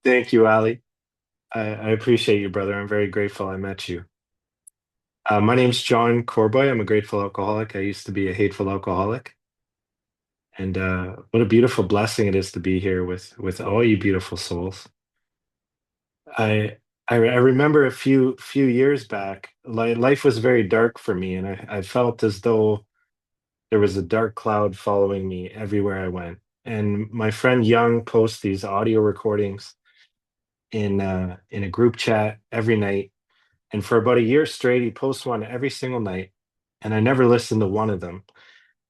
Thank you, Ali. I appreciate you, brother. I'm very grateful I met you. My name's John Corboy. I'm a grateful alcoholic. I used to be a hateful alcoholic. And what a beautiful blessing it is to be here with all you beautiful souls. I I remember a few years back, life was very dark for me, and I felt as though there was a dark cloud following me everywhere I went. And my friend Young posts these audio recordings in a group chat every night. And for about a year straight, he posts one every single night. And I never listened to one of them.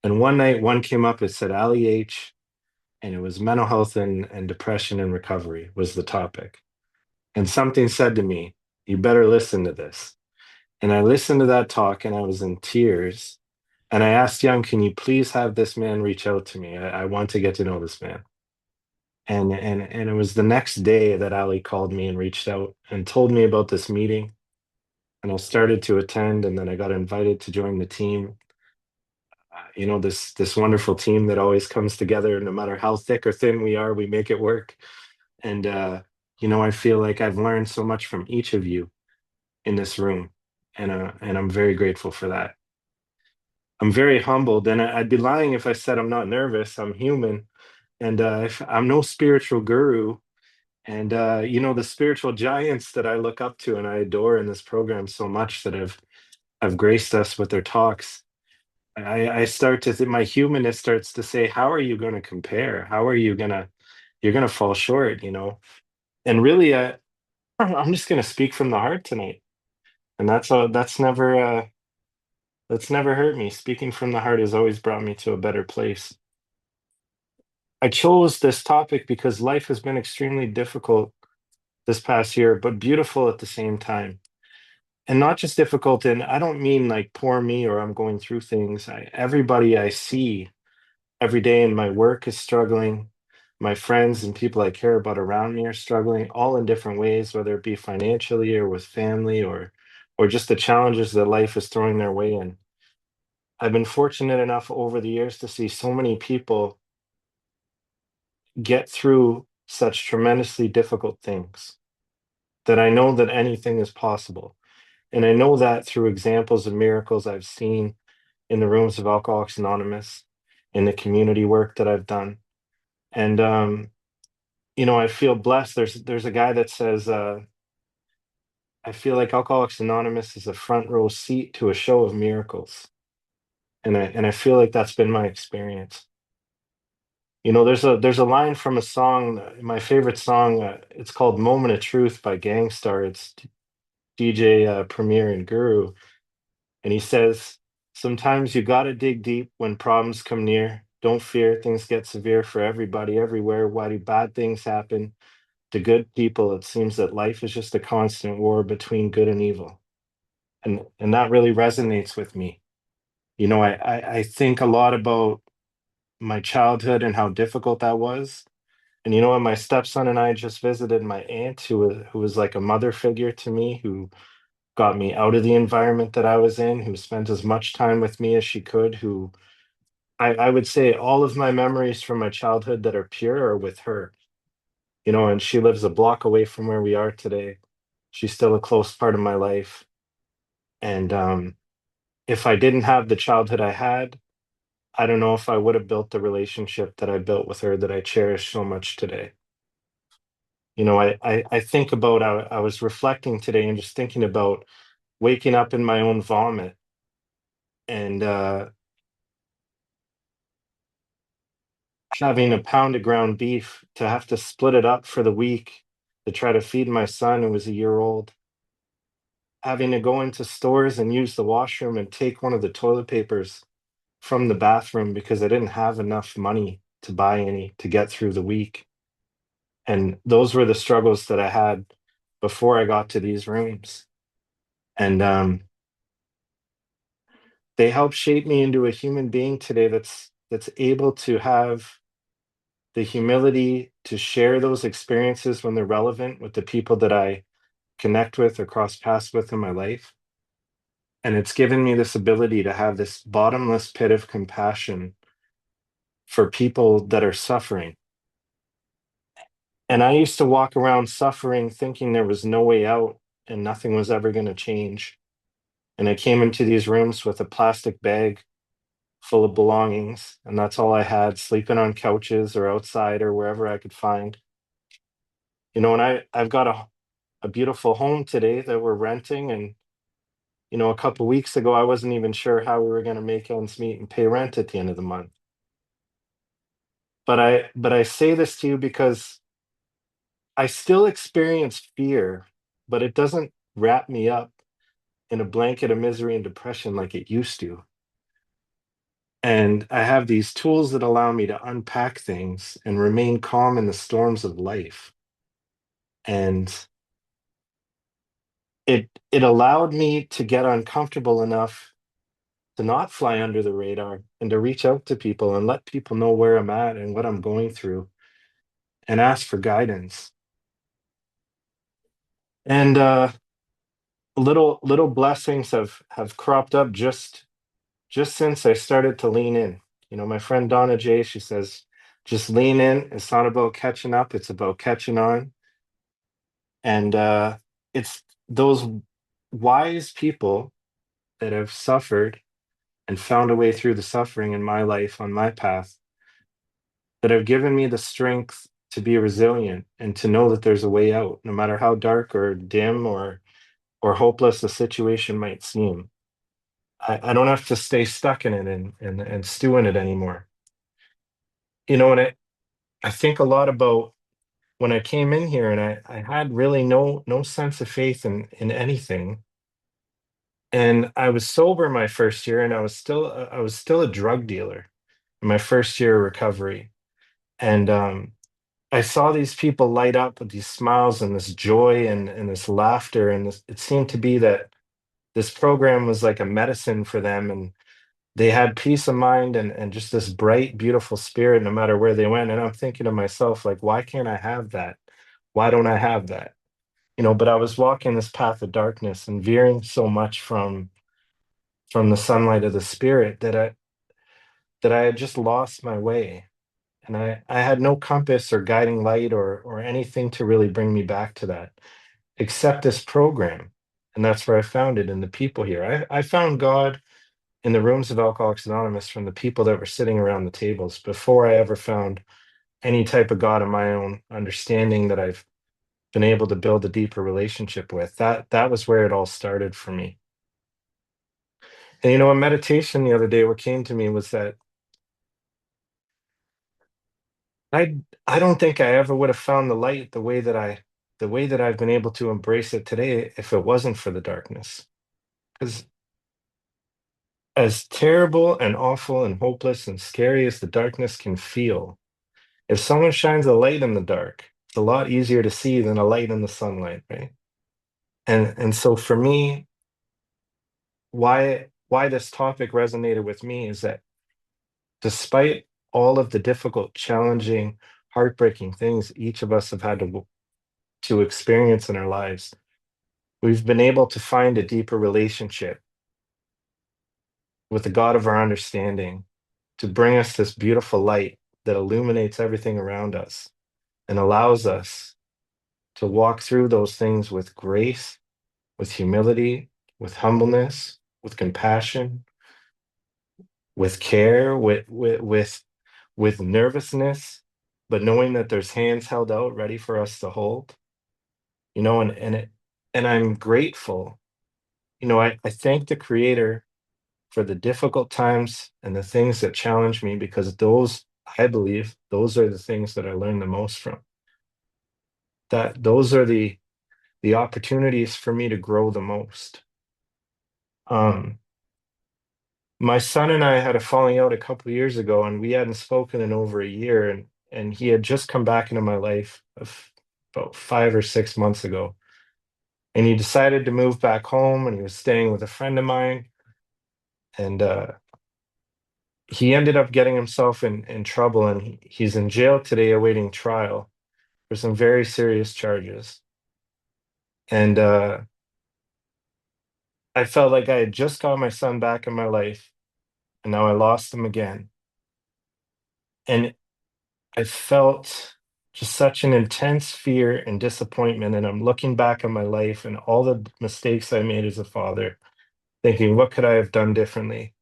And one night, one came up, it said Ali H, and it was mental health and depression and recovery was the topic. And something said to me, you better listen to this. And I listened to that talk and I was in tears. And I asked Young, can you please have this man reach out to me? I want to get to know this man. And it was the next day that Ali called me and reached out and told me about this meeting. And I started to attend, and then I got invited to join the team. This wonderful team that always comes together, no matter how thick or thin we are, we make it work. And I feel like I've learned so much from each of you in this room, and I'm very grateful for that. I'm very humbled, and I'd be lying if I said I'm not nervous. I'm human, and I'm no spiritual guru. And the spiritual giants that I look up to and I adore in this program so much that have graced us with their talks. I start to think my humanness starts to say, how are you going to compare? How are you gonna you're gonna fall short, you know? And really, I'm just gonna speak from the heart tonight, and that's never hurt me. Speaking from the heart has always brought me to a better place. I chose this topic because life has been extremely difficult this past year, but beautiful at the same time. And not just difficult, and I don't mean like poor me or I'm going through things. Everybody I see every day in my work is struggling. My friends and people I care about around me are struggling, all in different ways, whether it be financially or with family or just the challenges that life is throwing their way in. I've been fortunate enough over the years to see so many people get through such tremendously difficult things that I know that anything is possible. And I know that through examples of miracles I've seen in the rooms of Alcoholics Anonymous, in the community work that I've done. And I feel blessed. There's a guy that says, I feel like Alcoholics Anonymous is a front row seat to a show of miracles. And I feel like that's been my experience. There's a line from a song, my favorite song, it's called Moment of Truth by Gangstar. It's DJ Premier and Guru. And he says, sometimes you gotta dig deep when problems come near. Don't fear, things get severe for everybody, everywhere. Why do bad things happen to good people? It seems that life is just a constant war between good and evil. And that really resonates with me. I think a lot about my childhood and how difficult that was. And you know what? My stepson and I just visited my aunt, who was like a mother figure to me, who got me out of the environment that I was in, who spent as much time with me as she could, who I would say all of my memories from my childhood that are pure are with her, and she lives a block away from where we are today. She's still a close part of my life. And if I didn't have the childhood I had, I don't know if I would have built the relationship that I built with her that I cherish so much today. I think about, I was reflecting today and just thinking about waking up in my own vomit and having a pound of ground beef to have to split it up for the week to try to feed my son who was a year old, having to go into stores and use the washroom and take one of the toilet papers from the bathroom because I didn't have enough money to buy any to get through the week. And those were the struggles that I had before I got to these rooms. And they helped shape me into a human being today that's able to have the humility to share those experiences when they're relevant with the people that I connect with or cross paths with in my life. And it's given me this ability to have this bottomless pit of compassion for people that are suffering. And I used to walk around suffering, thinking there was no way out and nothing was ever going to change. And I came into these rooms with a plastic bag full of belongings, and that's all I had, sleeping on couches or outside or wherever I could find. And I've got a beautiful home today that we're renting. And, a couple weeks ago, I wasn't even sure how we were going to make ends meet and pay rent at the end of the month. But I say this to you because I still experience fear, but it doesn't wrap me up in a blanket of misery and depression like it used to. And I have these tools that allow me to unpack things and remain calm in the storms of life. And it allowed me to get uncomfortable enough to not fly under the radar and to reach out to people and let people know where I'm at and what I'm going through and ask for guidance. And little blessings have cropped up just since I started to lean in. My friend Donna J, she says, just lean in. It's not about catching up, it's about catching on. And it's those wise people that have suffered and found a way through the suffering in my life on my path that have given me the strength to be resilient and to know that there's a way out, no matter how dark or dim or hopeless the situation might seem. I don't have to stay stuck in it and stew in it anymore. And I think a lot about when I came in here and I had really no sense of faith in anything. And I was sober my first year and I was still a drug dealer in my first year of recovery. And I saw these people light up with these smiles and this joy and this laughter. And it seemed to be that this program was like a medicine for them. And they had peace of mind and just this bright, beautiful spirit no matter where they went. And I'm thinking to myself, like, why can't I have that? Why don't I have that? But I was walking this path of darkness and veering so much from the sunlight of the spirit that I had just lost my way. And I had no compass or guiding light or anything to really bring me back to that, except this program. And that's where I found it in the people here. I found God in the rooms of Alcoholics Anonymous from the people that were sitting around the tables before I ever found any type of God of my own understanding that I've been able to build a deeper relationship with. That was where it all started for me. And a meditation the other day, what came to me was that I I don't think I ever would have found the light the way that I've been able to embrace it today if it wasn't for the darkness. Because as terrible and awful and hopeless and scary as the darkness can feel, if someone shines a light in the dark, it's a lot easier to see than a light in the sunlight, right? And so for me, why this topic resonated with me is that despite all of the difficult, challenging, heartbreaking things each of us have had to experience in our lives, we've been able to find a deeper relationship with the God of our understanding to bring us this beautiful light that illuminates everything around us and allows us to walk through those things with grace, with humility, with humbleness, with compassion, with care, with nervousness, but knowing that there's hands held out ready for us to hold, and I'm grateful. I thank the Creator for the difficult times and the things that challenge me because I believe, those are the things that I learn the most from. That those are the opportunities for me to grow the most. Um, my son and I had a falling out a couple of years ago, and we hadn't spoken in over a year, and he had just come back into my life about 5 or 6 months ago. And he decided to move back home, and he was staying with a friend of mine. And he ended up getting himself in trouble, and he's in jail today awaiting trial for some very serious charges. And I felt like I had just got my son back in my life, and now I lost him again. And I felt just such an intense fear and disappointment. And I'm looking back on my life and all the mistakes I made as a father, thinking, what could I have done differently?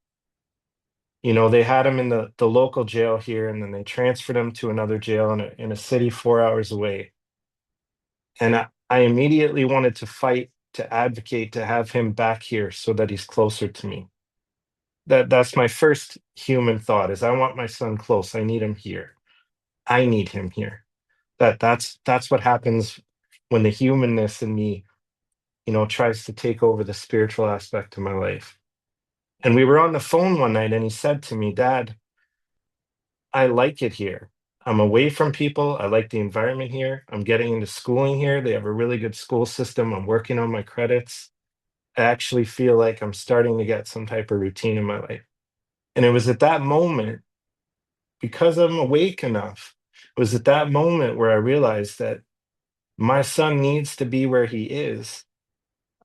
They had him in the local jail here, and then they transferred him to another jail in a city 4 hours away. And I immediately wanted to fight, to advocate, to have him back here so that he's closer to me. That's my first human thought is I want my son close. I need him here. I need him here. That's what happens when the humanness in me, tries to take over the spiritual aspect of my life. And we were on the phone one night and he said to me, Dad, I like it here. I'm away from people. I like the environment here. I'm getting into schooling here. They have a really good school system. I'm working on my credits. I actually feel like I'm starting to get some type of routine in my life. And it was at that moment, because I'm awake enough, it was at that moment where I realized that my son needs to be where he is.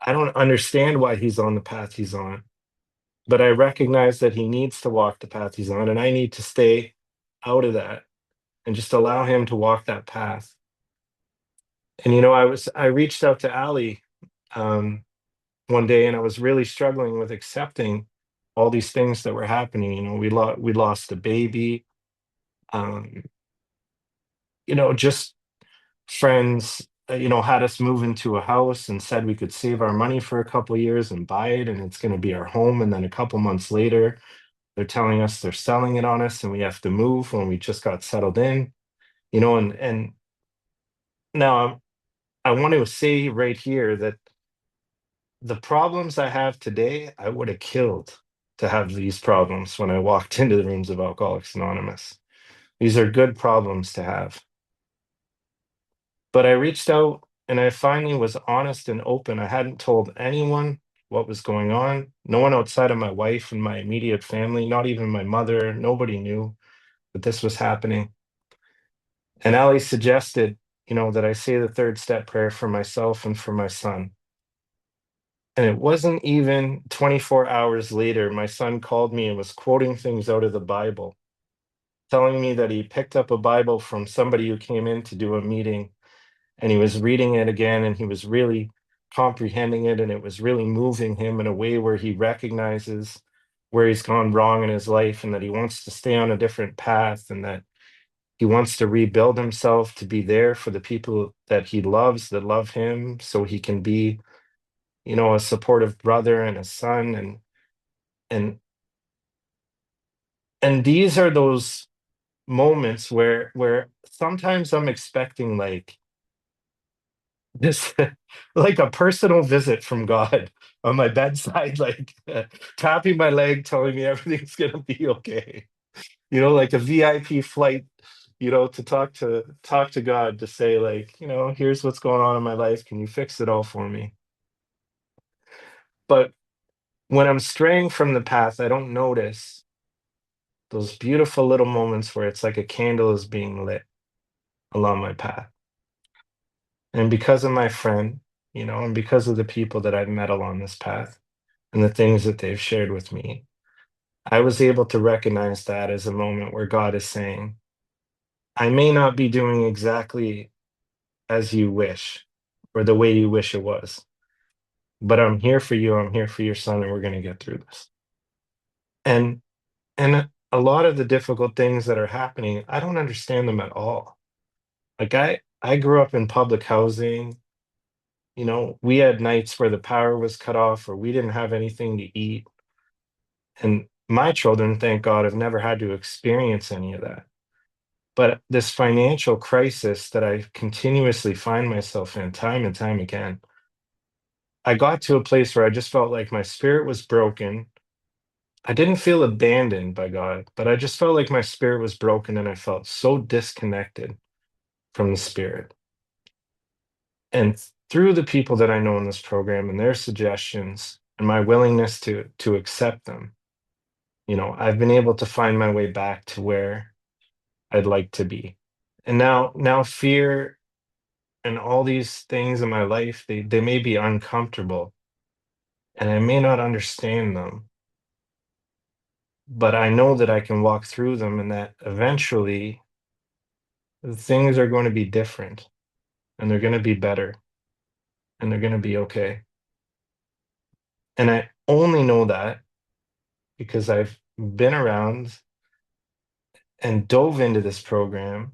I don't understand why he's on the path he's on, but I recognize that he needs to walk the path he's on, and I need to stay out of that and just allow him to walk that path. And I reached out to Ali um, one day, and I was really struggling with accepting all these things that were happening. We lost a baby. Um, just friends, had us move into a house and said we could save our money for a couple years and buy it, and it's going to be our home. And then a couple months later, they're telling us they're selling it on us, and we have to move when we just got settled in. And now I want to say right here that the problems I have today, I would have killed to have these problems when I walked into the rooms of Alcoholics Anonymous. These are good problems to have. But I reached out and I finally was honest and open. I hadn't told anyone what was going on. No one outside of my wife and my immediate family, not even my mother, nobody knew that this was happening. And Ali suggested, that I say the third step prayer for myself and for my son. And it wasn't even 24 hours later, my son called me and was quoting things out of the Bible, telling me that he picked up a Bible from somebody who came in to do a meeting, and he was reading it again, and he was really comprehending it, and it was really moving him in a way where he recognizes where he's gone wrong in his life, and that he wants to stay on a different path, and that he wants to rebuild himself to be there for the people that he loves, that love him, so he can be a supportive brother and a son. And and these are those moments where sometimes I'm expecting like this like a personal visit from God on my bedside, like tapping my leg, telling me everything's gonna be okay. Like a VIP flight, to talk to God, to say like, here's what's going on in my life. Can you fix it all for me? But when I'm straying from the path, I don't notice those beautiful little moments where it's like a candle is being lit along my path. And because of my friend, and because of the people that I've met along this path and the things that they've shared with me, I was able to recognize that as a moment where God is saying, I may not be doing exactly as you wish or the way you wish it was, but I'm here for you. I'm here for your son, and we're going to get through this. And a lot of the difficult things that are happening, I don't understand them at all. Like I grew up in public housing. We had nights where the power was cut off or we didn't have anything to eat. And my children, thank God, have never had to experience any of that. But this financial crisis that I continuously find myself in time and time again, I got to a place where I just felt like my spirit was broken. I didn't feel abandoned by God, but I just felt like my spirit was broken and I felt so disconnected from the spirit. And through the people that I know in this program and their suggestions and my willingness to accept them, I've been able to find my way back to where I'd like to be. And now fear and all these things in my life, they may be uncomfortable and I may not understand them, but I know that I can walk through them and that eventually things are going to be different and they're going to be better and they're going to be okay. And I only know that because I've been around and dove into this program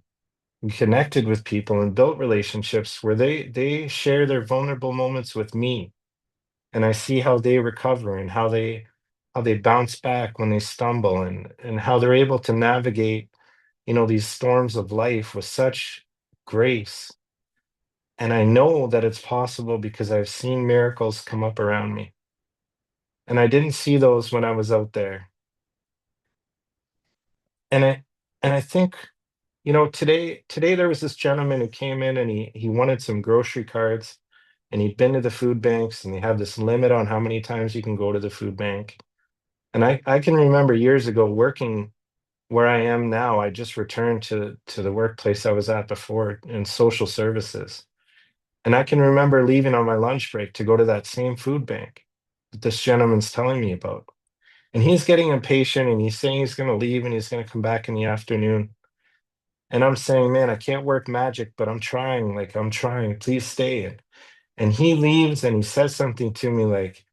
and connected with people and built relationships where they share their vulnerable moments with me, and I see how they recover and how they bounce back when they stumble, and how they're able to navigate, these storms of life with such grace. And I know that it's possible because I've seen miracles come up around me. And I didn't see those when I was out there. And I think, today there was this gentleman who came in and he wanted some grocery cards, and he'd been to the food banks and they have this limit on how many times you can go to the food bank. And I can remember years ago working where I am now. I just returned to the workplace I was at before in social services. And I can remember leaving on my lunch break to go to that same food bank that this gentleman's telling me about. And he's getting impatient and he's saying he's going to leave and he's going to come back in the afternoon. And I'm saying, man, I can't work magic, but I'm trying. Like, I'm trying. Please stay. And he leaves and he says something to me like,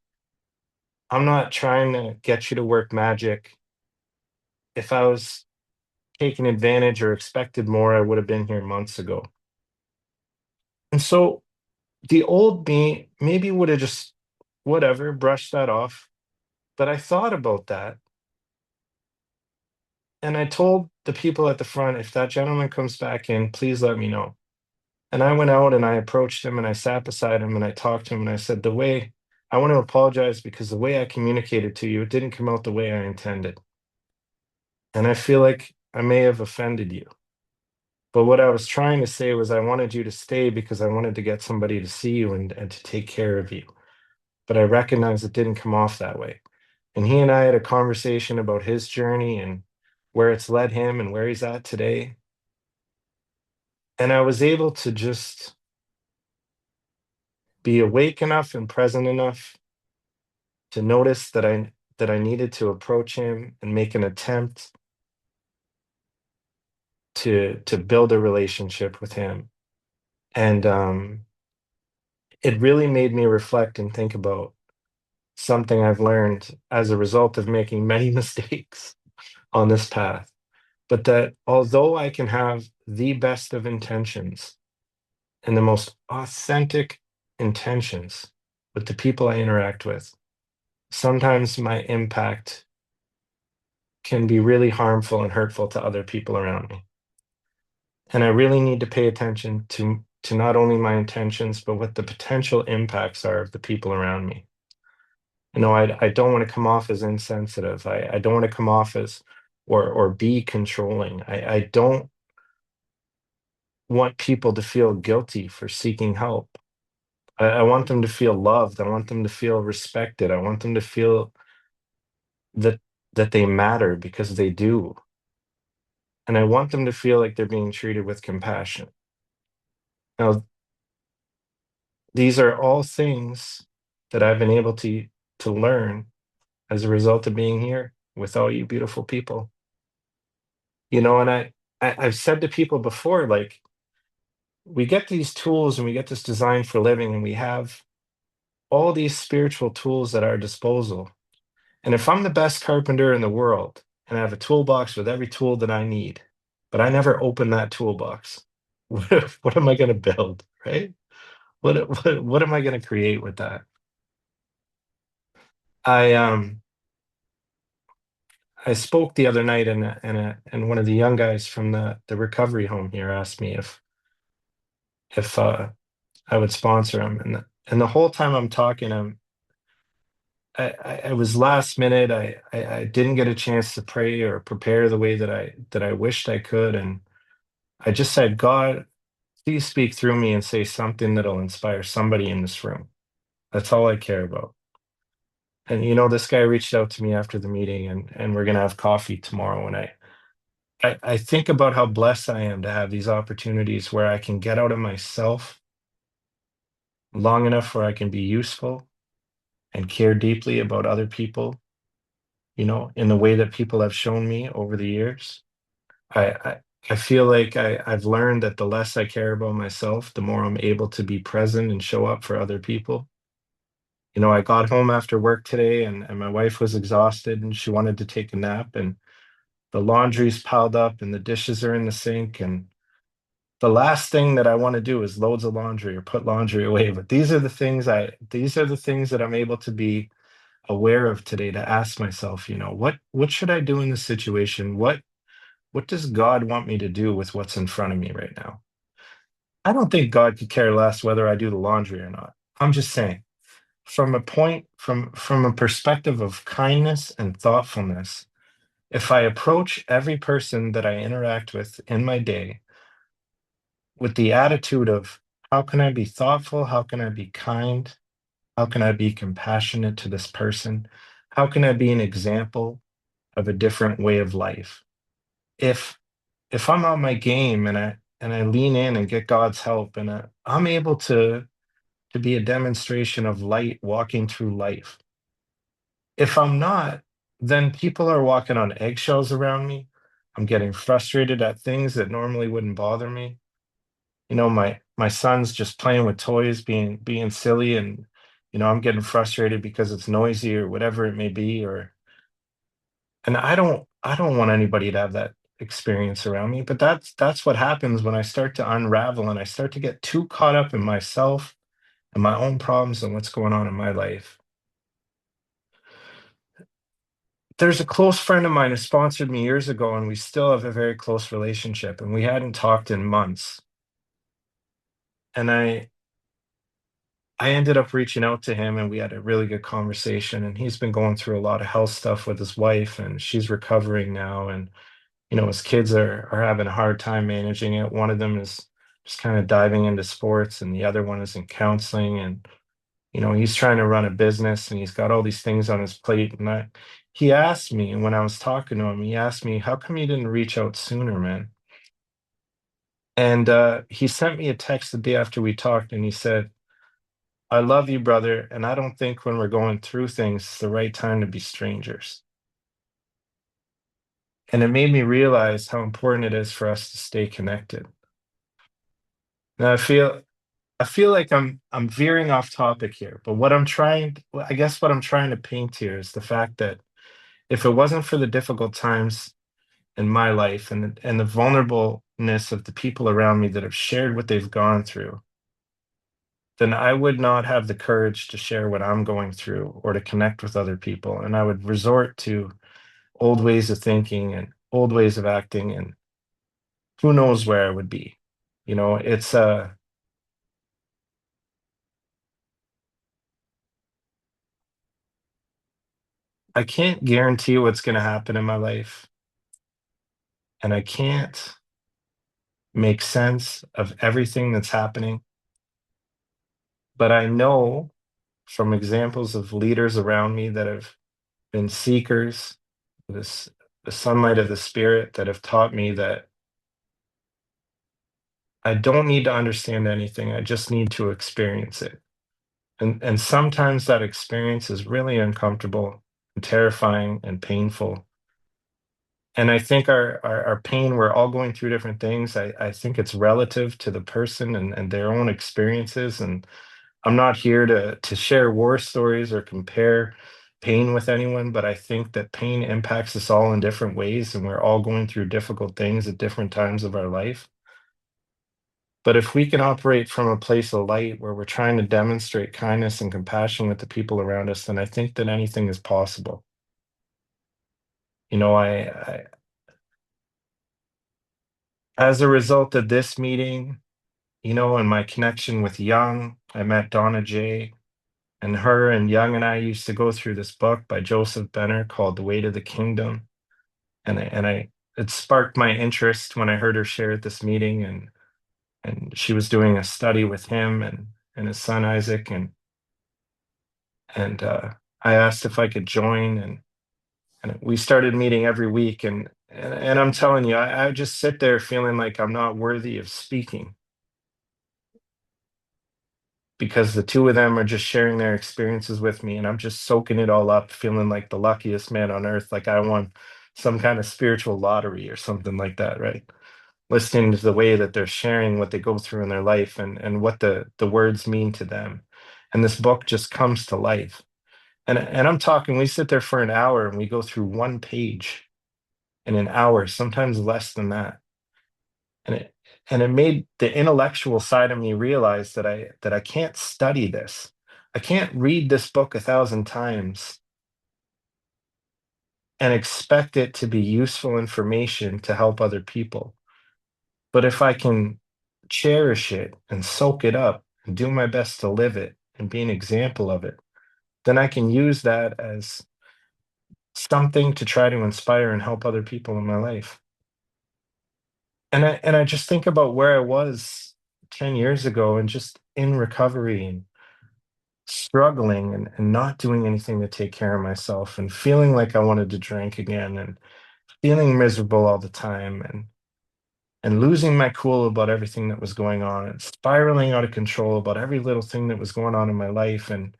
I'm not trying to get you to work magic. If I was taken advantage or expected more, I would have been here months ago. And so the old me maybe would have just, whatever, brushed that off. But I thought about that. And I told the people at the front, if that gentleman comes back in, please let me know. And I went out and I approached him and I sat beside him and I talked to him and I said, I want to apologize because the way I communicated to you, it didn't come out the way I intended. And I feel like I may have offended you. But what I was trying to say was I wanted you to stay because I wanted to get somebody to see you and to take care of you. But I recognize it didn't come off that way. And he and I had a conversation about his journey and where it's led him and where he's at today. And I was able to just be awake enough and present enough to notice that I needed to approach him and make an attempt to build a relationship with him. And it really made me reflect and think about something I've learned as a result of making many mistakes on this path. But that although I can have the best of intentions and the most authentic intentions with the people I interact with, sometimes my impact can be really harmful and hurtful to other people around me. And I really need to pay attention to not only my intentions, but what the potential impacts are of the people around me. I don't want to come off as insensitive. I don't want to come off as or be controlling. I don't want people to feel guilty for seeking help. I want them to feel loved. I want them to feel respected. I want them to feel that that they matter because they do. And I want them to feel like they're being treated with compassion. Now, these are all things that I've been able to learn as a result of being here with all you beautiful people. And I've said to people before, like, we get these tools and we get this design for living, and we have all these spiritual tools at our disposal. And if I'm the best carpenter in the world and I have a toolbox with every tool that I need, but I never open that toolbox, what am I going to build, right? What am I going to create with that? I I spoke the other night, and one of the young guys from the recovery home here asked me if I would sponsor him, and the whole time I'm talking to him, I was last minute. I didn't get a chance to pray or prepare the way that I wished I could, and I just said, God, please speak through me and say something that'll inspire somebody in this room. That's all I care about. And this guy reached out to me after the meeting, and we're gonna have coffee tomorrow, and I think about how blessed I am to have these opportunities where I can get out of myself long enough where I can be useful and care deeply about other people, in the way that people have shown me over the years. I feel like I've learned that the less I care about myself, the more I'm able to be present and show up for other people. I got home after work today and my wife was exhausted and she wanted to take a nap and the laundry's piled up and the dishes are in the sink. And the last thing that I want to do is loads of laundry or put laundry away. But these are the things that I'm able to be aware of today to ask myself, what should I do in this situation? What does God want me to do with what's in front of me right now? I don't think God could care less whether I do the laundry or not. I'm just saying, from a perspective of kindness and thoughtfulness, if I approach every person that I interact with in my day with the attitude of how can I be thoughtful? How can I be kind? How can I be compassionate to this person? How can I be an example of a different way of life? If if I'm on my game and I lean in and get God's help and I'm able to be a demonstration of light walking through life. If I'm not, then people are walking on eggshells around me. I'm getting frustrated at things that normally wouldn't bother me. My son's just playing with toys, being silly, and I'm getting frustrated because it's noisy or whatever it may be, and I don't want anybody to have that experience around me. But that's what happens when I start to unravel and I start to get too caught up in myself and my own problems and what's going on in my life. There's a close friend of mine who sponsored me years ago, and we still have a very close relationship, and we hadn't talked in months. And I ended up reaching out to him, and we had a really good conversation. And he's been going through a lot of health stuff with his wife, and she's recovering now. And his kids are having a hard time managing it. One of them is just kind of diving into sports, and the other one is in counseling. And he's trying to run a business and he's got all these things on his plate. And he asked me when I was talking to him, he asked me, how come you didn't reach out sooner, man? And he sent me a text the day after we talked and he said, I love you, brother. And I don't think when we're going through things, it's the right time to be strangers. And it made me realize how important it is for us to stay connected. Now I feel like I'm veering off topic here, but I guess what I'm trying to paint here is the fact that if it wasn't for the difficult times in my life and the vulnerableness of the people around me that have shared what they've gone through, then I would not have the courage to share what I'm going through or to connect with other people. And I would resort to old ways of thinking and old ways of acting, and who knows where I would be. It's I can't guarantee what's going to happen in my life, and I can't make sense of everything that's happening. But I know from examples of leaders around me that have been seekers, this the sunlight of the spirit that have taught me that I don't need to understand anything. I just need to experience it. And sometimes that experience is really uncomfortable and terrifying and painful. And I think our pain, we're all going through different things. I think it's relative to the person and their own experiences. And I'm not here to share war stories or compare pain with anyone, but I think that pain impacts us all in different ways, and we're all going through difficult things at different times of our life. But if we can operate from a place of light where we're trying to demonstrate kindness and compassion with the people around us, then I think that anything is possible. As a result of this meeting, and my connection with Young, I met Donna J. And her and Young and I used to go through this book by Joseph Benner called The Way to the Kingdom. It sparked my interest when I heard her share at this meeting, and she was doing a study with him and his son Isaac, and I asked if I could join, and we started meeting every week, and I'm telling you, I just sit there feeling like I'm not worthy of speaking because the two of them are just sharing their experiences with me, and I'm just soaking it all up, feeling like the luckiest man on earth, like I won some kind of spiritual lottery or something like that, right? listening to the way that they're sharing what they go through in their life and what the words mean to them. And this book just comes to life. And I'm talking, we sit there for an hour and we go through one page in an hour, sometimes less than that. And it made the intellectual side of me realize that I can't study this. I can't read this book 1,000 times and expect it to be useful information to help other people. But if I can cherish it and soak it up and do my best to live it and be an example of it, then I can use that as something to try to inspire and help other people in my life. And I just think about where I was 10 years ago and just in recovery and struggling and not doing anything to take care of myself and feeling like I wanted to drink again and feeling miserable all the time and losing my cool about everything that was going on and spiraling out of control about every little thing that was going on in my life and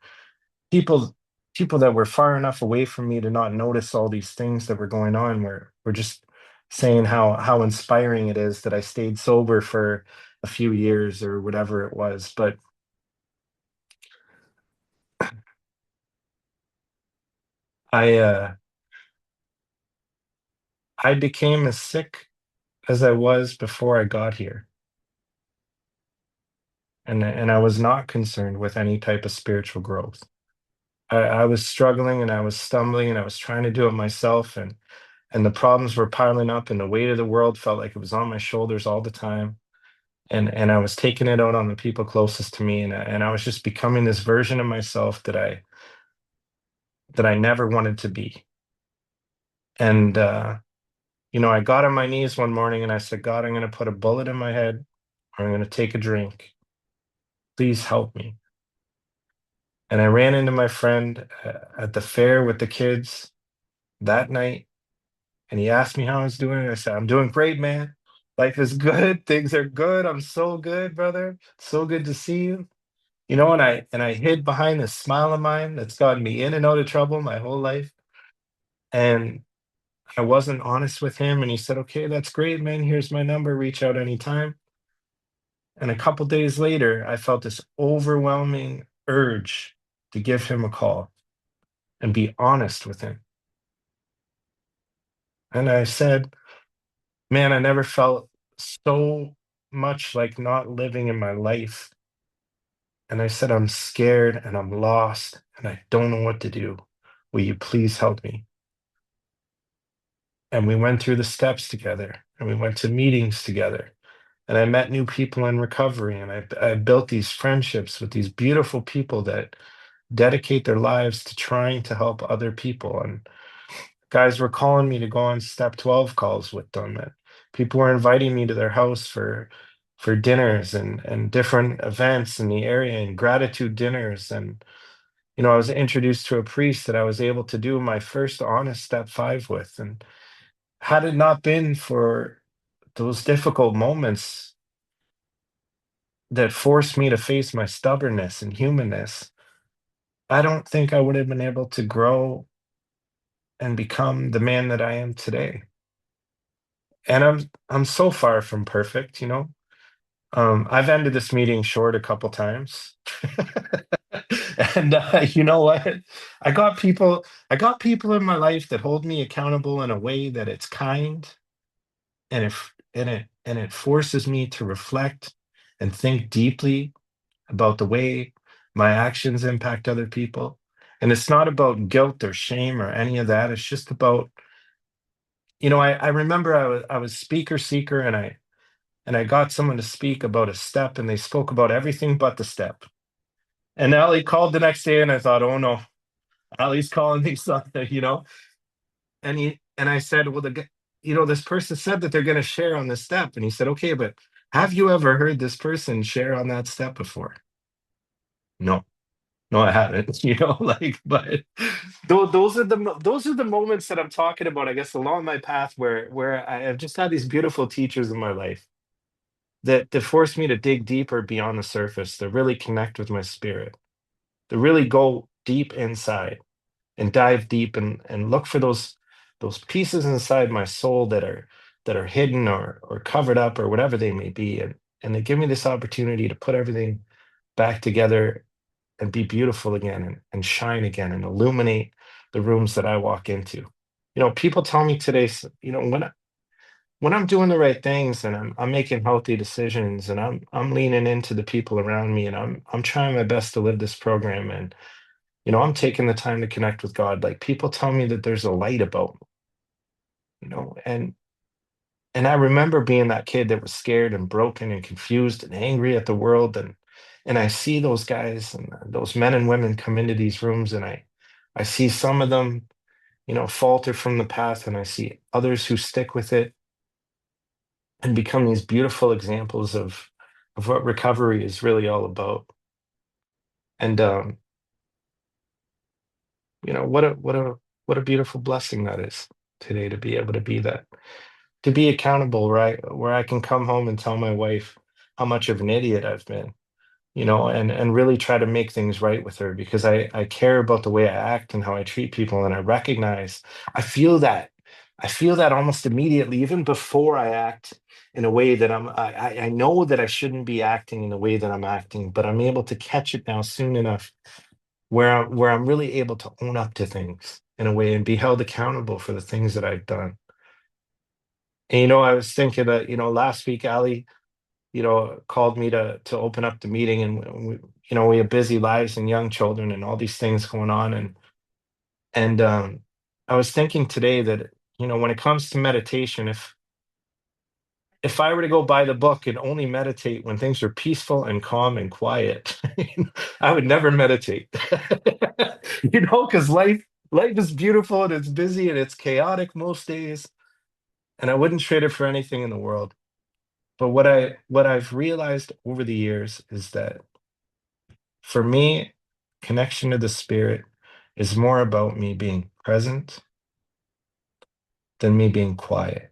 people people that were far enough away from me to not notice all these things that were going on were just saying how inspiring it is that I stayed sober for a few years or whatever it was. But I I became as sick as I was before I got here. And I was not concerned with any type of spiritual growth. I was struggling and I was stumbling and I was trying to do it myself and the problems were piling up and the weight of the world felt like it was on my shoulders all the time. And I was taking it out on the people closest to me and I was just becoming this version of myself that I never wanted to be. And I got on my knees one morning and I said, God, I'm going to put a bullet in my head or I'm going to take a drink. Please help me. And I ran into my friend at the fair with the kids that night, and he asked me how I was doing. I said, I'm doing great, man. Life is good. Things are good. I'm so good, brother. So good to see you. And I hid behind this smile of mine that's gotten me in and out of trouble my whole life. And I wasn't honest with him. And he said, okay, that's great, man. Here's my number. Reach out anytime. And a couple days later, I felt this overwhelming urge to give him a call and be honest with him. And I said, man, I never felt so much like not living in my life. And I said, I'm scared and I'm lost and I don't know what to do. Will you please help me? And we went through the steps together and we went to meetings together. And I met new people in recovery and I built these friendships with these beautiful people that dedicate their lives to trying to help other people. And guys were calling me to go on step 12 calls with them. And people were inviting me to their house for dinners and different events in the area and gratitude dinners. And I was introduced to a priest that I was able to do my first honest step 5 with. And had it not been for those difficult moments that forced me to face my stubbornness and humanness, I don't think I would have been able to grow and become the man that I am today. And I'm so far from perfect. I've ended this meeting short a couple times. And you know what? I got people in my life that hold me accountable in a way that it's kind and it forces me to reflect and think deeply about the way my actions impact other people. And it's not about guilt or shame or any of that. It's just about, I remember I was speaker seeker and I got someone to speak about a step and they spoke about everything but the step. And Ali called the next day and I thought, oh no, Ali's calling me something. And I said, well, this person said that they're going to share on this step. And he said, okay, but have you ever heard this person share on that step before? No. No, I haven't, but those are the moments that I'm talking about, I guess, along my path where I have just had these beautiful teachers in my life that force me to dig deeper beyond the surface, to really connect with my spirit, to really go deep inside and dive deep and look for those pieces inside my soul that are that are hidden or covered up or whatever they may be. And they give me this opportunity to put everything back together and be beautiful again and shine again and illuminate the rooms that I walk into. People tell me today, when I'm doing the right things and I'm making healthy decisions and I'm leaning into the people around me and I'm trying my best to live this program and I'm taking the time to connect with God. Like people tell me that there's a light about me, and I remember being that kid that was scared and broken and confused and angry at the world and I see those guys and those men and women come into these rooms and I see some of them, falter from the path and I see others who stick with it and become these beautiful examples of what recovery is really all about. And what a beautiful blessing that is today to be able to be that, to be accountable, right? Where I can come home and tell my wife how much of an idiot I've been, and really try to make things right with her because I care about the way I act and how I treat people, and I recognize, I feel that. I feel that almost immediately, even before I act in a way that I know that I shouldn't be acting in the way that I'm acting, but I'm able to catch it now soon enough where I'm really able to own up to things in a way and be held accountable for the things that I've done. And I was thinking that, last week Ali, called me to open up the meeting and we have busy lives and young children and all these things going on and I was thinking today that, when it comes to meditation, if I were to go buy the book and only meditate when things are peaceful and calm and quiet, I would never meditate. Because life is beautiful and it's busy and it's chaotic most days, and I wouldn't trade it for anything in the world. But what I've realized over the years is that for me, connection to the spirit is more about me being present than me being quiet.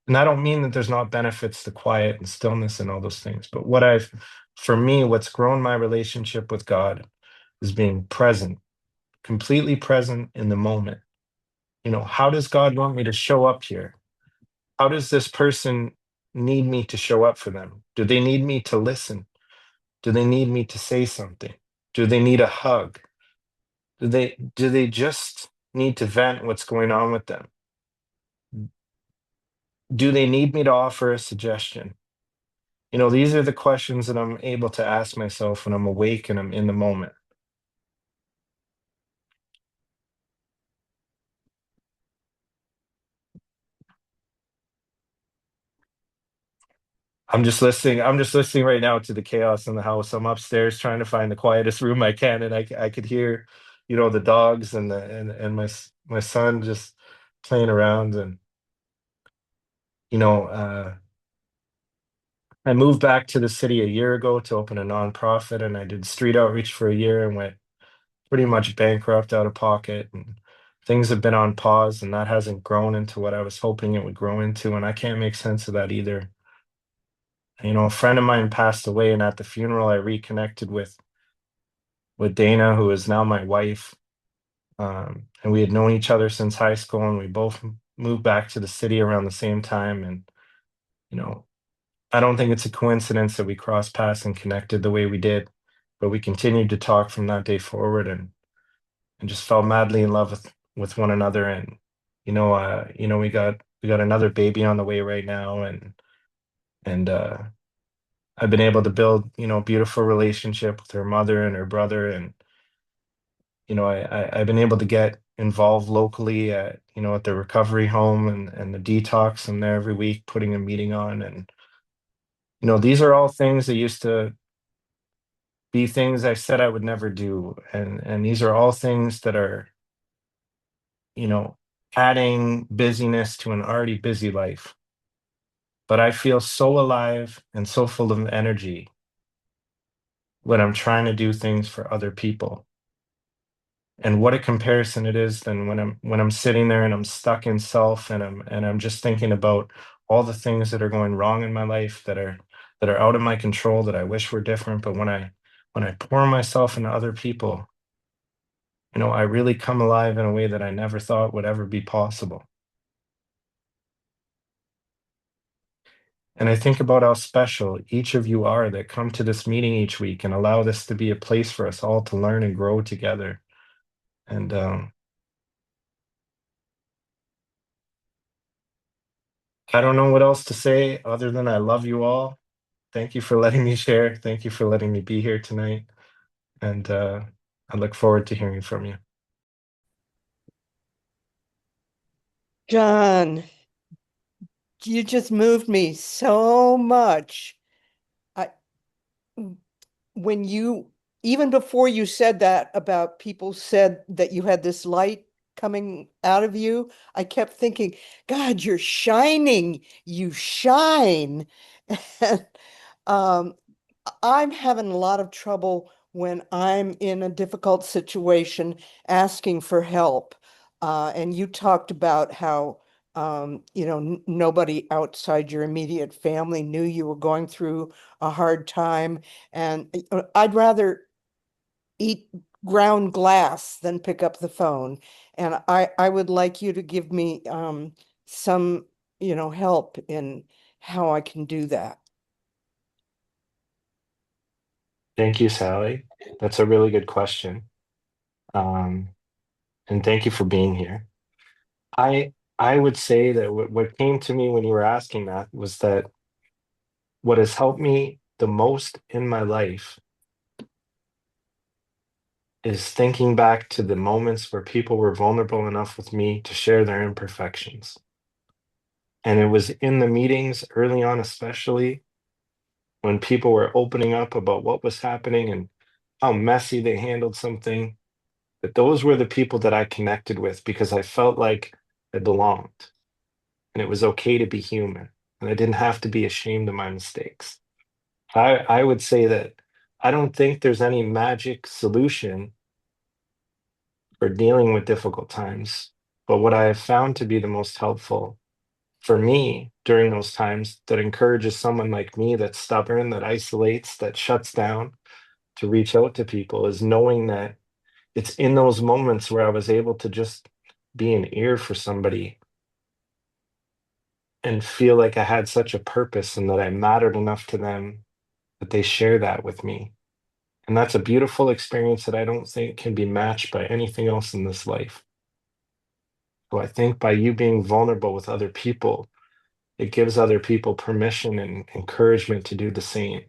And I don't mean that there's not benefits to quiet and stillness and all those things, but for me, what's grown my relationship with God is being present, completely present in the moment. How does God want me to show up here? How does this person need me to show up for them? Do they need me to listen? Do they need me to say something? Do they need a hug? Do they just need to vent what's going on with them? Do they need me to offer a suggestion? These are the questions that I'm able to ask myself when I'm awake and I'm in the moment. I'm just listening right now to the chaos in the house. I'm upstairs trying to find the quietest room I can, and I could hear, the dogs and my son just playing around, and you know, I moved back to the city a year ago to open a nonprofit, and I did street outreach for a year and went pretty much bankrupt out of pocket, and things have been on pause, and that hasn't grown into what I was hoping it would grow into, and I can't make sense of that either. A friend of mine passed away, and at the funeral, I reconnected with Dana, who is now my wife. And we had known each other since high school, and we both moved back to the city around the same time. And, you know, I don't think it's a coincidence that we crossed paths and connected the way we did, but we continued to talk from that day forward and just fell madly in love with one another. And, we got another baby on the way right now. And I've been able to build, a beautiful relationship with her mother and her brother. And, I've been able to get involved locally at the recovery home and the detox. I'm there every week putting a meeting on. And, these are all things that used to be things I said I would never do. And these are all things that are, you know, adding busyness to an already busy life. But I feel so alive and so full of energy when I'm trying to do things for other people. And what a comparison it is than when I'm sitting there and I'm stuck in self and I'm just thinking about all the things that are going wrong in my life that are out of my control that I wish were different. But when I pour myself into other people, I really come alive in a way that I never thought would ever be possible. And I think about how special each of you are that come to this meeting each week and allow this to be a place for us all to learn and grow together. And I don't know what else to say other than I love you all. Thank you for letting me share. Thank you for letting me be here tonight. And I look forward to hearing from you. John, you just moved me so much. I when you even before you said that about people said that you had this light coming out of you, I kept thinking, God, you're shining. You shine. And um, I'm having a lot of trouble when I'm in a difficult situation asking for help. And you talked about how nobody outside your immediate family knew you were going through a hard time. And I'd rather eat ground glass than pick up the phone. And I would like you to give me some, help in how I can do that. Thank you, Sally. That's a really good question. Um, and thank you for being here. I would say that what came to me when you were asking that was that what has helped me the most in my life is thinking back to the moments where people were vulnerable enough with me to share their imperfections. And it was in the meetings early on, especially when people were opening up about what was happening and how messy they handled something, that those were the people that I connected with because I felt like I belonged and it was okay to be human and I didn't have to be ashamed of my mistakes. I would say that I don't think there's any magic solution for dealing with difficult times. But what I have found to be the most helpful for me during those times that encourages someone like me that's stubborn, that isolates, that shuts down to reach out to people is knowing that it's in those moments where I was able to just be an ear for somebody and feel like I had such a purpose and that I mattered enough to them that they share that with me. And that's a beautiful experience that I don't think can be matched by anything else in this life. So I think by you being vulnerable with other people, it gives other people permission and encouragement to do the same.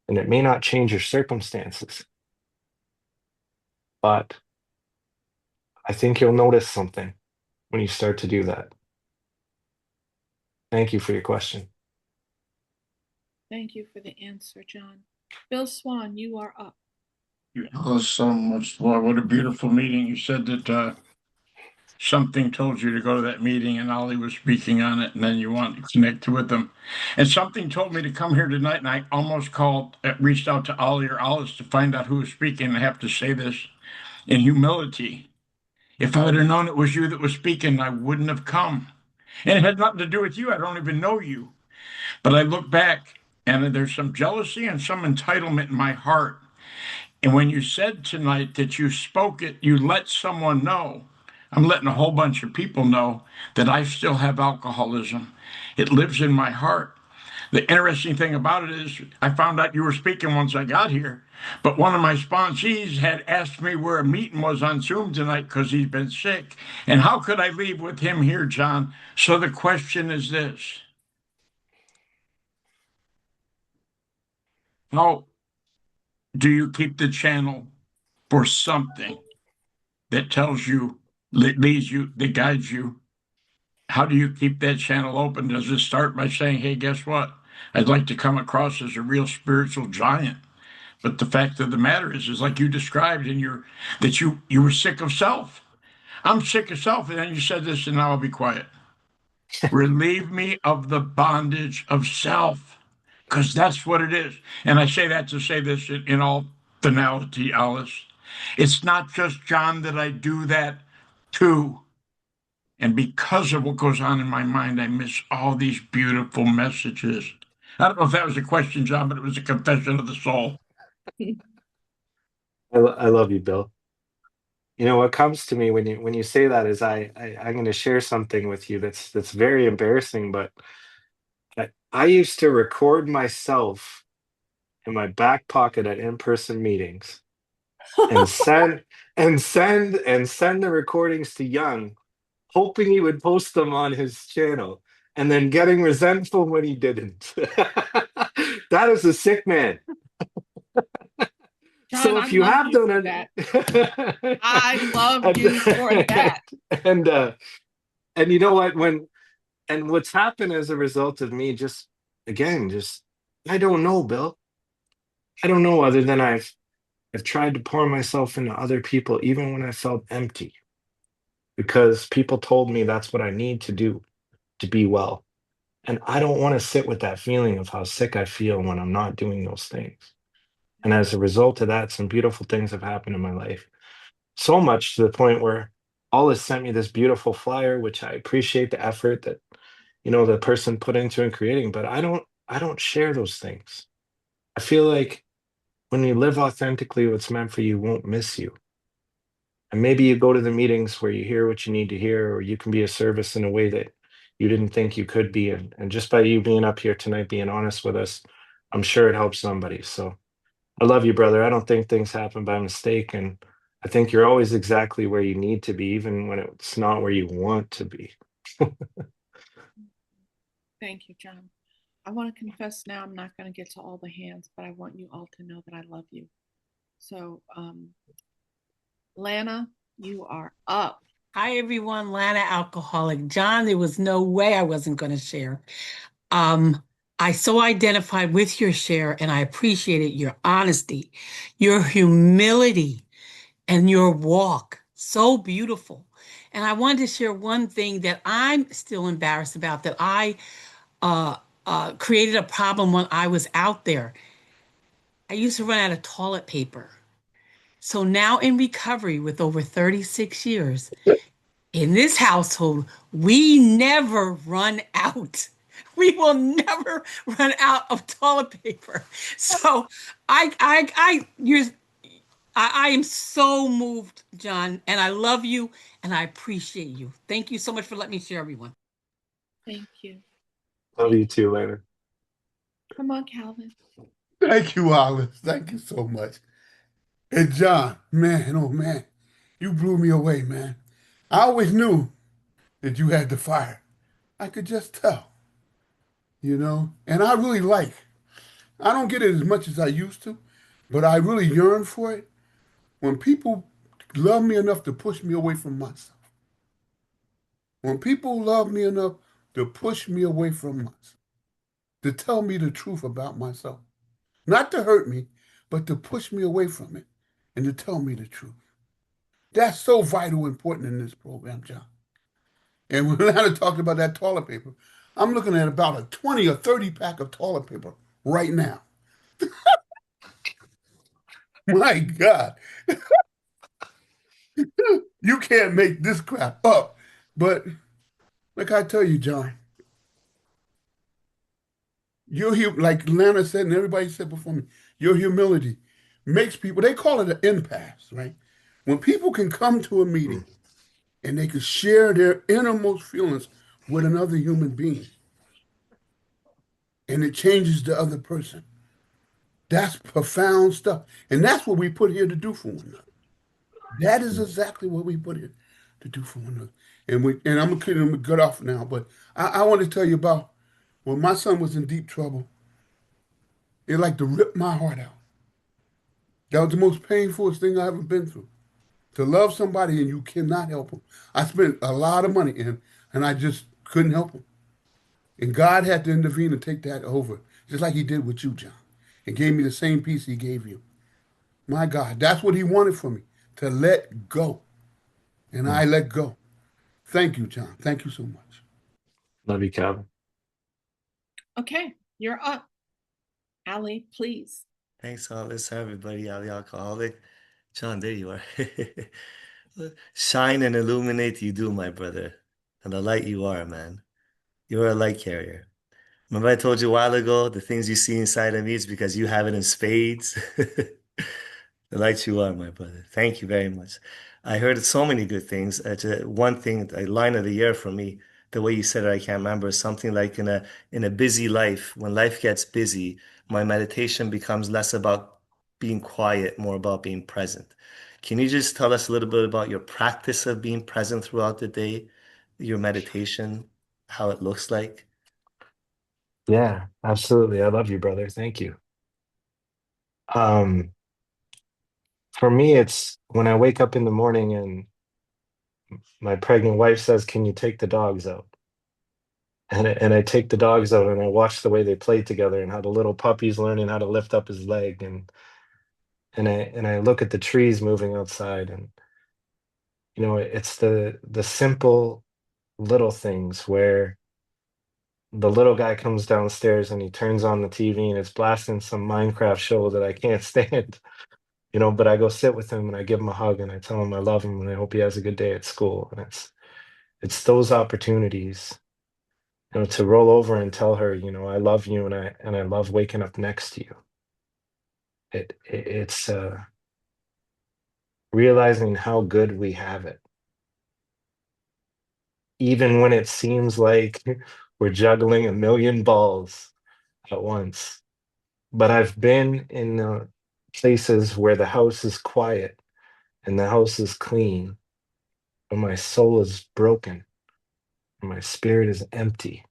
And it may not change your circumstances, but I think you'll notice something when you start to do that. Thank you for your question. Thank you for the answer, John. Bill Swan, you are up. You tell us so much, Lord. What a beautiful meeting. You said that something told you to go to that meeting and Ollie was speaking on it, and then you want to connect with them. And something told me to come here tonight, and I almost reached out to Ollie or Alice to find out who was speaking. I have to say this in humility. If I would have known it was you that was speaking, I wouldn't have come. And it had nothing to do with you. I don't even know you. But I look back, and there's some jealousy and some entitlement in my heart. And when you said tonight that you spoke it, you let someone know. I'm letting a whole bunch of people know that I still have alcoholism. It lives in my heart. The interesting thing about it is, I found out you were speaking once I got here, but one of my sponsees had asked me where a meeting was on Zoom tonight because he's been sick. And how could I leave with him here, John? So the question is this: how do you keep the channel for something that tells you, that leads you, that guides you? How do you keep that channel open? Does it start by saying, hey, guess what? I'd like to come across as a real spiritual giant. But the fact of the matter is like you described in your that you were sick of self. I'm sick of self. And then you said this, and now I'll be quiet. Relieve me of the bondage of self, because that's what it is. And I say that to say this in all finality, Alice. It's not just John that I do that to. And because of what goes on in my mind, I miss all these beautiful messages. I don't know if that was a question, John, but it was a confession of the soul. I love you, Bill. You know what comes to me when you say that is I'm going to share something with you that's very embarrassing, but I used to record myself in my back pocket at in-person meetings and send the recordings to Young, hoping he would post them on his channel, and then getting resentful when he didn't. That is a sick man. John, So I if you love have you done for that. it, I love and, you for that. and and you know what? What's happened as a result of me just again, just I don't know, Bill. I don't know other than I've tried to pour myself into other people even when I felt empty because people told me that's what I need to do to be well. And I don't want to sit with that feeling of how sick I feel when I'm not doing those things. And as a result of that, some beautiful things have happened in my life. So much to the point where all has sent me this beautiful flyer, which I appreciate the effort that, the person put into in creating, but I don't share those things. I feel like when you live authentically, what's meant for you won't miss you. And maybe you go to the meetings where you hear what you need to hear, or you can be a service in a way that you didn't think you could be. And just by you being up here tonight, being honest with us, I'm sure it helps somebody. So I love you, brother. I don't think things happen by mistake. And I think you're always exactly where you need to be, even when it's not where you want to be. Thank you, John. I want to confess now, I'm not going to get to all the hands, but I want you all to know that I love you. So, Lana, you are up. Hi, everyone. Lana, alcoholic. John, there was no way I wasn't going to share. Um, I so identified with your share, and I appreciated your honesty, your humility, and your walk. So beautiful. And I wanted to share one thing that I'm still embarrassed about that I uh, created a problem when I was out there. I used to run out of toilet paper. So now in recovery with over 36 years, in this household, we never run out. We will never run out of toilet paper. So you're, I am so moved, John, and I love you and I appreciate you. Thank you so much for letting me share, everyone. Thank you. Love you too, Lana. Come on, Calvin. Thank you, Alice. Thank you so much. And John, man, oh man, you blew me away, man. I always knew that you had the fire. I could just tell, And I really I don't get it as much as I used to, but I really yearn for it. When people love me enough to push me away from myself. When people love me enough to push me away from myself, to tell me the truth about myself. Not to hurt me, but to push me away from it and to tell me the truth. That's so vital important in this program, John. And when Lana talked about that toilet paper, I'm looking at about a 20 or 30 pack of toilet paper right now. My God, you can't make this crap up. But like I tell you, John, like Lana said and everybody said before me, your humility makes people, they call it an impasse, right? When people can come to a meeting Mm. and they can share their innermost feelings with another human being and it changes the other person. That's profound stuff. And that's what we put here to do for one another. That is exactly what we put here to do for one another. And I'm gonna get off now, but I want to tell you about when my son was in deep trouble, it like to rip my heart out. That was the most painful thing I ever been through. To love somebody and you cannot help them. I spent a lot of money and I just couldn't help them. And God had to intervene and take that over, just like he did with you, John, and gave me the same peace he gave you. My God, that's what he wanted from me, to let go. And I Mm. let go. Thank you, John. Thank you so much. Love you, Calvin. Okay, you're up. Allie, please. Thanks, Alice. Hi, everybody. Ali Alcoholic. John, there you are. Shine and illuminate you do, my brother. And the light you are, man. You're a light carrier. Remember I told you a while ago, the things you see inside of me is because you have it in spades. The light you are, my brother. Thank you very much. I heard so many good things. One thing, a line of the year for me, the way you said it, I can't remember, something like in a busy life, when life gets busy, my meditation becomes less about being quiet, more about being present. Can you just tell us a little bit about your practice of being present throughout the day, your meditation, how it looks like? Yeah, absolutely. I love you, brother. Thank you. Um, for me, it's when I wake up in the morning and my pregnant wife says, "Can you take the dogs out?" And I take the dogs out and I watch the way they play together and how the little puppy's learning how to lift up his leg and I look at the trees moving outside and it's the simple little things where the little guy comes downstairs and he turns on the TV and it's blasting some Minecraft show that I can't stand, but I go sit with him and I give him a hug and I tell him I love him and I hope he has a good day at school. And it's those opportunities, to roll over and tell her, I love you and I love waking up next to you. It's realizing how good we have it, even when it seems like we're juggling a million balls at once. But I've been in places where the house is quiet and the house is clean, but my soul is broken and my spirit is empty.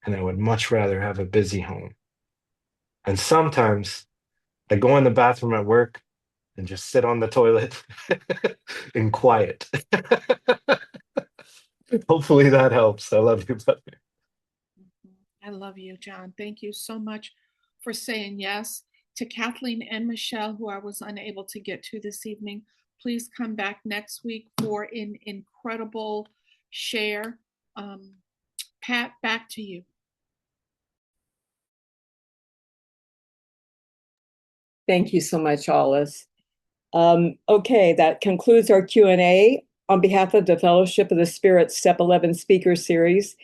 And I would much rather have a busy home. And sometimes I go in the bathroom at work and just sit on the toilet in quiet. Hopefully that helps. I love you, brother. I love you, John. Thank you so much for saying yes. To Kathleen and Michelle, who I was unable to get to this evening, please come back next week for an incredible share. Pat, back to you. Thank you so much, Alice. Okay, that concludes our Q&A. On behalf of the Fellowship of the Spirit Step 11 Speaker Series,